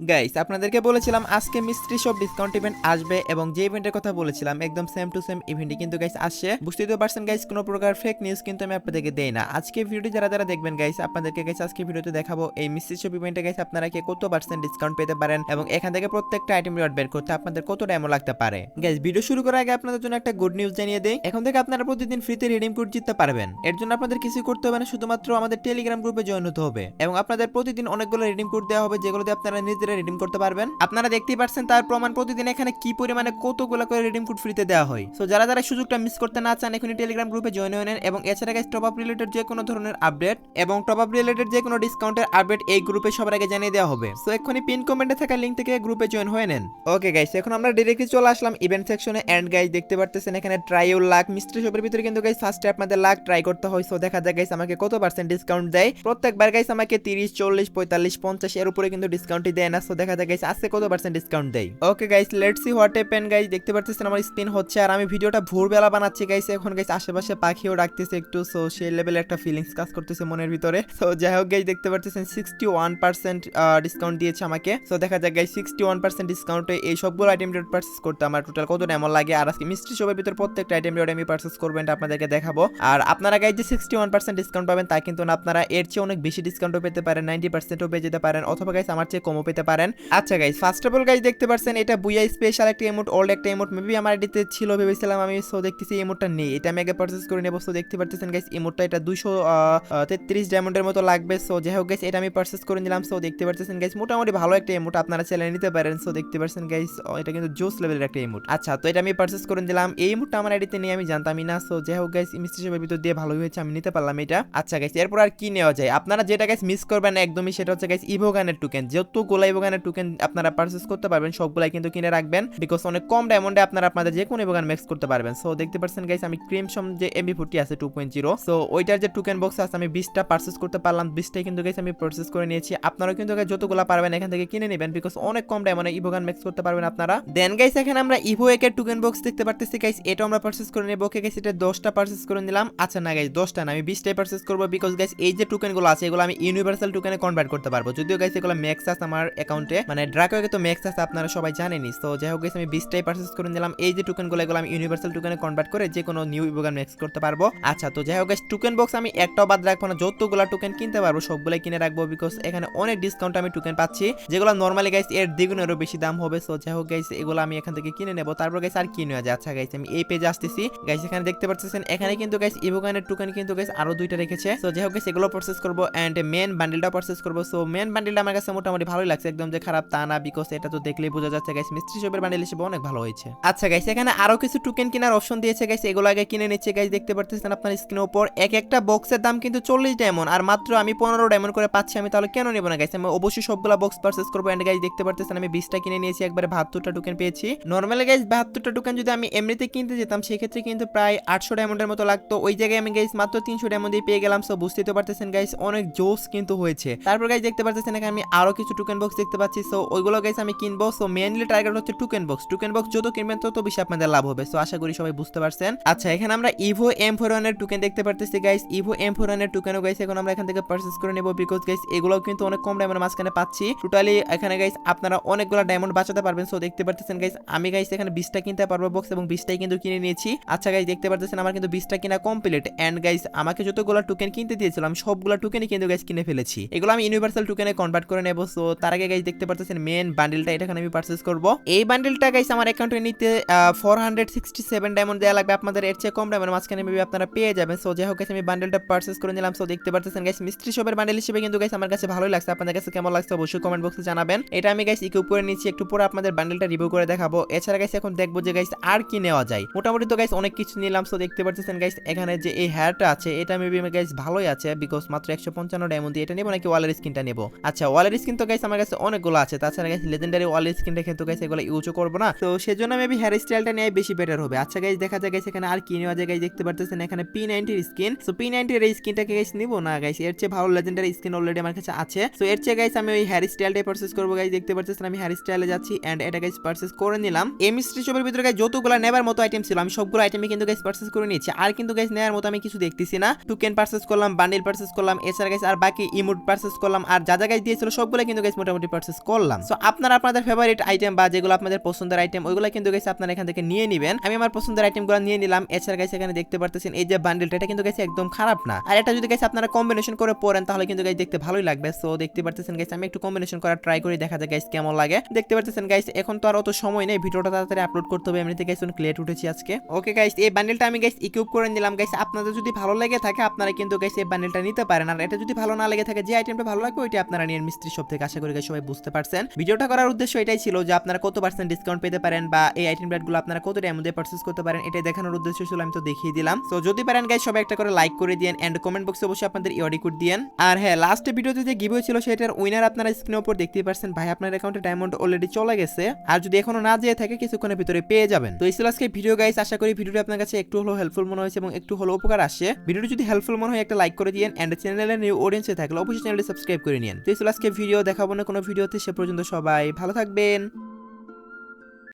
Guys আপনাদেরকে বলেছিলাম আজকে মিস্ট্রি শপ ডিসকাউন্ট ইভেন্ট আসবে এবং যে ইভেন্টের কথা বলেছিলাম একদম সেম টু সেম ইভেন্টই কিন্তু গাইস আসছে। বুঝতেই তো পারছেন গাইস, কোনো প্রকার ফেক নিউজ কিন্তু আমি আপনাদেরকে দেই না। আজকে ভিডিওটি যারা যারা দেখবেন গাইস, আপনাদেরকে গাইস আজকে ভিডিওতে দেখাবো এই মিস্ট্রি শপ ইভেন্টে গাইস আপনারা কি কত পার্সেন্ট ডিসকাউন্ট পেতে পারেন এবং এখান থেকে প্রত্যেকটা আইটেম রিওয়ার্ড বের করতে আপনাদের কত টাইম লাগতে পারে। গাইস ভিডিও শুরু করার আগে আপনাদের জন্য একটা গুড নিউজ জানিয়ে দেই, এখন থেকে আপনারা প্রতিদিন ফ্রিতে রিডিম কোড জিততে পারবেন। এর জন্য আপনাদের কিছু করতে হবে না, শুধুমাত্র আমাদের টেলিগ্রাম গ্রুপে জয়েন হতে হবে এবং আপনাদের প্রতিদিন অনেকগুলো রিডিম কোড দেওয়া হবে যেগুলো দিয়ে আপনারা নিজেরা রিডিম করতে পারবেন। আপনারা দেখতেই পাচ্ছেন তার প্রমাণ প্রতিদিন এখানে কি পরিমাণে কতগুলো করে রিডিম কোড ফ্রিতে দেওয়া হয়। সো যারা যারা সুযোগটা মিস করতে না চান এখনই টেলিগ্রাম গ্রুপে জয়েন হয়ে নেন এবং এছাড়া গাইস টপ আপ রিলেটেড যে কোনো ধরনের আপডেট এবং টপ আপ রিলেটেড যে কোনো ডিসকাউন্টের আপডেট এই গ্রুপে সবার আগে জানিয়ে দেওয়া হবে। সো এখনই পিন কমেন্টে থাকা লিংক থেকে গ্রুপে জয়েন হয়ে নেন। ওকে গাইস, এখন আমরা ডাইরেক্টলি চলে আসলাম ইভেন্ট সেকশনে এন্ড গাইস দেখতে পারতেছেন এখানে ট্রাই ইউর লাক মিস্ট্রি শপের ভিতরে কিন্তু গাইস ফার্স্টে আপনাদের লাক ট্রাই করতে হয়। সো দেখা যাক গাইস আমাকে কত পার্সেন্ট ডিসকাউন্ট দেয়। প্রত্যেকবার গাইস আমাকে 30 40 45 50 এর উপরে কিন্তু ডিসকাউন্টই দেয় না। সো দেখা যাক গাইস আজকে কত পার্সেন্ট ডিসকাউন্ট দেয়। Okay guys let's see what happen. Guys দেখতে পারতেছেন আমার স্পিন হচ্ছে আর আমি ভিডিওটা ভোরবেলা বানাচ্ছি গাইস। এখন গাইস আশেপাশে পাখিও ডাকতেছে একটু, সো সেই লেভেলে একটা ফিলিংস কাজ করতেছে মনের ভিতরে। সো যাই হোক গাইস দেখতে পারতেছেন 61% ডিসকাউন্ট দিয়েছে আমাকে। সো দেখা যাক গাইস 61% ডিসকাউন্টে এই সবগুলো আইটেম রিওয়ার্ড পারচেজ করতে আমার টোটাল কত টাইম লাগে। আর আজকে মিস্ট্রি শপের ভিতর প্রত্যেকটা আইটেম রিওয়ার্ড আমি পারচেজ করব, এটা আপনাদেরকে দেখাবো। আর আপনারা গাইস যে 61% ডিসকাউন্ট পাবেন তা কিন্তু না, আপনারা এর চেয়ে অনেক বেশি ডিসকাউন্টও পেতে পারেন, 90%ও পেয়ে যেতে পারেন অথবা গাইস আমার চেয়ে কমও পেতে পারেন। আচ্ছা guys first of all guys দেখতে পারছেন এটা বুইয়া স্পেশাল একটা ইমোট, ওল্ড একটা ইমোট মেবি আমার এডিতে ছিল ভেবেছিলাম আমি। সো দেখতেছি ইমোটটা নেই, এটা আমি আগে পারচেজ করে নেব। সো দেখতে পারতেছেন গাইস ইমোটটা এটা 233 ডায়মন্ডের মতো লাগবে। সো যাই হোক গাইস এটা আমি পারচেজ করে নিলাম। সো দেখতে পারতেছেন গাইস মোটামুটি ভালো একটা ইমোট, আপনারা চাইলে নিতে পারেন। সো দেখতে পারছেন গাইস এটা কিন্তু জোস লেভেলের একটা ইমোট। আচ্ছা তো এটা আমি পারচেজ করে দিলাম, এই ইমোটটা আমার এডিতে নেই আমি জানতামই না। সো যাই হোক গাইস মিস্ট্রি শপের ভিতর দিয়ে ভালোই হয়েছে আমি নিতে পারলাম এটা। আচ্ছা গাইস এরপর আর কি নেওয়া যায়, আপনারা যেটা গাইস মিস করবেন না একদমই সেটা হচ্ছে গাইস ইভোগানের টোকেন। যতগুলো ইভোগানের টোকেন আপনারা পারচেজ করতে পারবেন সবগুলাই কিন্তু কিনে রাখবেন, বিকজ অনেক কম ডায়মন্ডে আপনারা আপনাদের যে কোনো ইভোগান ম্যাক্স করতে পারবেন। সো দেখতে পাচ্ছেন গাইস আমি ক্রিমসম যে এমবি40 আছে 2.0, সো ওইটার যে টোকেন বক্স আছে আমি 20টা পারচেজ করতে পারলাম, 20টাই কিন্তু গাইস আমি পারচেজ করে নিয়েছি। আপনারাও কিন্তু গাইস যতগুলো পারবেন এখান থেকে কিনে নেবেন, বিকজ অনেক কম ডায়মন্ডে ইভোগান ম্যাক্স করতে পারবেন আপনারা। দেন গাইস এখানে আমরা ইভো একের টোকেন বক্স দেখতে পারতেছি গাইস, এটাও আমরা পারচেজ করে নেব। ওকে গাইস এটা 10টা পারচেজ করে নিলাম। আচ্ছা না গাইস 10টা না, আমি 20টাই পারচেজ করব, বিকজ গাইস এই যে টোকেনগুলো আছে এগুলো আমি ইউনিভার্সাল টোকেনে কনভার্ট করতে পারবো। যদিও গাইস এগুলো ম্যাক্স আছে আমার অ্যাকাউন্টে, মানে ড্রাকোকে তো ম্যাক্স আছে আপনারা সবাই জানেনই। সো যাই হোক গাইস আমি 20টাই পারচেজ করে নিলাম। এই যে টোকেনগুলো এগুলো আমি ইউনিভার্সাল টোকেনে কনভার্ট করে যে কোনো নিউ ইভোগান ম্যাক্স করতে পারবো। আচ্ছা তো যাই হোক গাইস টোকেন বক্স আমি একটাও বাদ রাখবো না, যতগুলো টোকেন কিনতে পারবো সবগুলাই কিনে রাখবো, বিকজ এখানে অনেক ডিসকাউন্ট আমি টোকেন পাচ্ছি যেগুলো নরমালি গাইস এর দ্বিগুণেরও বেশি দাম হবে। সো যাই হোক গাইস এগুলো আমি এখান থেকে কিনে নেব। তারপর গাইস আর কি নেওয়া যায়। আচ্ছা গাইস আমি এই পেজে আসতেছি গাইস, এখানে দেখতে পাচ্ছেন এখানে কিন্তু গাইস ইভোগানের টোকেন কিন্তু গাইস আরো 2টা রেখেছে। সো যাই হোক গাইস এগুলো পারচেজ করব এন্ড মেন বান্ডেলটা পারচেজ করব। সো মেন বান্ডেলটা আমার কাছে মোটামুটি ভালোই লাগছে, একদম যে খারাপ তা না, বিকজ এটা তো দেখলেই বোঝা যাচ্ছে গাইস মিস্ট্রি শপের বান্ডেল হিসেবে অনেক ভালো হয়েছে। আচ্ছা গাইস এখানে আরো কিছু টোকেন কেনার অপশন দিয়েছে গাইস, এগুলো আগে কিনে নিচ্ছে গাইস। দেখতে পাচ্ছেন আপনার স্ক্রিনের উপর এক একটা বক্সের দাম কিন্তু 40 ডায়মন্ড আর মাত্র আমি 15 ডায়মন্ড করে পাচ্ছি, আমি তাহলে কেন নেব না গাইস, আমি অবশ্যই সবগুলা বক্স পারচেজ করব। এন্ড গাইস দেখতে পাচ্ছেন আমি 20টা কিনে নিয়েছি, একবারে 72টা টোকেন পেয়েছি। নরমালি গাইস 72টা টোকেন যদি আমি এমনিতে কিনতে যেতাম সেই ক্ষেত্রে কিন্তু প্রায় 800 ডায়মন্ডের মতো লাগতো, ওই জায়গায় আমি গাইস মাত্র 300 ডায়মন্ডেই পেয়ে গেলাম। সো বুঝতেই তো পারতেছেন গাইস অনেক জোস কিন্তু হয়েছে। তারপর গাইস দেখতে পাচ্ছেন এখানে আমি আরো কিছু টোকেন বক্স দেখতে পাচ্ছি, সো ওইগুলো গাইস আমি কিনবো। সো মেইনলি টার্গেট হচ্ছে টোকেন বক্স, টোকেন বক্স যত কিনবেন তত বেশি আপনাদের লাভ হবে। সো আশা করি সবাই বুঝতে পারছেন। আচ্ছা এখানে আমরা ইভো M41 এর টোকেন দেখতে পারতেছি গাইস, ইভো M41 এর টোকেনও গাইস এখন আমরা এখান থেকে পারচেজ করে নেব, বিকজ গাইস এগুলোও কিন্তু অনেক কম ডায়মন্ডের মাঝখানে পাচ্ছি। টোটালি এখানে গাইস আপনারা অনেকগুলো ডায়মন্ড বাঁচাতে পারবেন। সো দেখতে পারতেছেন গাইস আমি গাইস এখানে 20টা কিনতে পারবো বক্স এবং 20টাই কিন্তু কিনে নিয়েছি। আচ্ছা গাইস দেখতে পারতেছেন আমার কিন্তু 20টা কিনা কমপ্লিট এন্ড গাইস আমাকে যতগুলো টোকেন কিনতে দিয়েছিলাম সবগুলো টোকেনই কিন্তু গাইস কিনে ফেলেছি, এগুলো আমি ইউনিভার্সাল টোকেনে কনভার্ট করে নেব। সো তার আগে গাইস দেখতে পারতেছেন মেন বান্ডেলটা এটা আমি পারচেজ করব। এই বান্ডেলটা গাইস আমার অ্যাকাউন্টে নিতে 467 ডায়মন্ড দেয়া লাগবে, আপনাদের এর চেয়ে কম ডায়মন্ড মাঝখানে মেবি আপনারা পেয়ে যাবেন। সো যাই হোক গাইস আমি বান্ডেলটা পারচেজ করে নিলাম। সো দেখতে পারতেছেন গাইস মিস্ট্রি শপের বান্ডেল হিসেবে কিন্তু গাইস আমার কাছে ভালোই লাগছে, আপনাদের কাছে কেমন লাগছে অবশ্যই কমেন্ট বক্সে জানাবেন। এটা আমি গাইস ইকুইপ করে নিচ্ছি, একটু পরে আপনাদের বান্ডেলটা রিভিউ করে দেখাবো। এছাড়া গাইস এখন দেখবো যে গাইস আর কি নেওয়া যায়, মোটামুটি তো গাইস অনেক কিছু নিলাম। সো দেখতে পারতেছেন গাইস এখানে যে এই হেয়ারটা আছে এটা মেবি গাইস ভালোই আছে, বিকজ মাত্র 155 ডায়মন্ড দিয়ে এটা নেব নাকি ওয়ালের স্কিনটা নেব। আচ্ছা ওয়ালের স্কিন তো গাইস আমার কাছে অনেকগুলো আছে, তাছাড়া গাইস লেজেন্ডারি ওয়ালের স্কিনটা কিন্তু গাইস এগুলো ইউজও করব না, তো সেজন্য মেবি হেয়ার স্টাইলটা নিয়ে বেশি বেটার হবে। আচ্ছা গাইস দেখা যায় গাইস এখানে আর কি নেওয়া যায়। গাইস দেখতে পারতেছেন এখানে P90 এর স্কিন, সো P90 এর এই স্কিনটাকে গাইস নিব না গাইস, এর চেয়ে ভালো লেজেন্ডারি স্কিন অলরেডি আমার কাছে আছে। সো এর চেয়ে গাইস আমি ওই হেয়ার স্টাইলটাই পারচেজ করব। গাইস দেখতে পারতেছেন আমি হেয়ার স্টাইলে যাচ্ছি এন্ড এটা গাইস পারচেজ করে নিলাম। এই মিস্ট্রি শপের ভিতরে গাইস যতগুলো নেবার মতো আইটেম ছিল আমি সবগুলো আইটেমই কিন্তু গাইস পারচেজ করে নিয়েছি, আর কিন্তু গাইস নেয়ার মতো আমি কিছু দেখতেছি না। টোকেন পারচেজ করলাম, বান্ডেল পারচেজ করলাম, এছাড়া গাইস আর বাকি ইমোট পারচেজ করলাম, আর যা যা গাইস দিয়েছিল সবগুলো কিন্তু গাইস মোটামুটি অলরেডি পারচেজ করলাম। সো আপনারা আপনাদের ফেভারিট আইটেম বা যেগুলো আপনাদের পছন্দের আইটেম ওইগুলো কিন্তু গাইস আপনারা এখান থেকে নিয়ে নেবেন। আমি আমার পছন্দের আইটেমগুলো নিয়ে নিলাম। এছাড়া গাইস এখানে দেখতে পারতেছেন এই যে বান্ডেলটা, এটা কিন্তু গাইস একদম খারাপ না। আর এটা যদি গাইস আপনারা কম্বিনেশন করে পরেন তাহলে কিন্তু গাইস দেখতে ভালোই লাগবে। সো দেখতে পারতেছেন গাইস আমি একটু কম্বিনেশন করার ট্রাই করি, দেখা যায় গাইস কেমন লাগে। দেখতে পারতেছেন গাইস এখন তো আর অত সময় নেই, ভিডিওটা তাড়াতাড়ি আপলোড করতে হবে। এমনিতে গাইস অনেক লেট উঠেছি আজকে। ওকে গাইস এই বান্ডেলটা আমি গাইস ইকুইপ করে নিলাম। গাইস আপনাদের যদি ভালো লেগে থাকে আপনারা কিন্তু গাইস এই বান্ডেলটা নিতে পারেন। আর এটা যদি ভালো না লেগে থাকে, যে আইটেমটা ভালো লাগবে ওইটা আপনারা নিয়ে মিস্ত্রি শপ থেকে। আশা করি গাইস সবাই বুঝতে পারছেন। ভিডিওটা করার উদ্দেশ্য এটাই ছিল যে আপনারা কত % ডিসকাউন্ট পেতে পারেন বা এই আইটেম গুলো আপনারা কত টাকার মধ্যে পারচেজ করতে পারেন, এটাই দেখানোর উদ্দেশ্য ছিল। আমি তো দেখিয়ে দিলাম। সো যদি পারেন গাইস সবাই একটা করে লাইক করে দিয়েন এন্ড কমেন্ট বক্সে অবশ্যই আপনাদের ইওডি কোড দিয়েন। আর হ্যাঁ, লাস্টে ভিডিওতে যে গিভওয়ে ছিল সেটার উইনার আপনারা স্ক্রিনের উপর দেখতেই পারছেন। ভাই আপনার অ্যাকাউন্টে ডায়মন্ড অলরেডি চলে গেছে, আর যদি এখনো না যেয়ে থাকে কিছুক্ষণের ভিতরে পেয়ে যাবেন। তো এই ছিল আজকে ভিডিও গাইস। আশা করি ভিডিওটি আপনার কাছে একটু হলো হেল্পফুল মনে হয়েছে এবং একটু হলো উপকার আসে। ভিডিওটি যদি হেল্পফুল মনে হয় একটা লাইক করে দিয়েন এন্ড চ্যানেলে নিউ অডিয়েন্সে থাকলে অবশ্যই চ্যানেলটি সাবস্ক্রাইব করে নিন। তো এই ছিল আজকে ভিডিও, দেখাবো না কোনো ভিডিওতে। সে পর্যন্ত সবাই ভালো থাকবেন।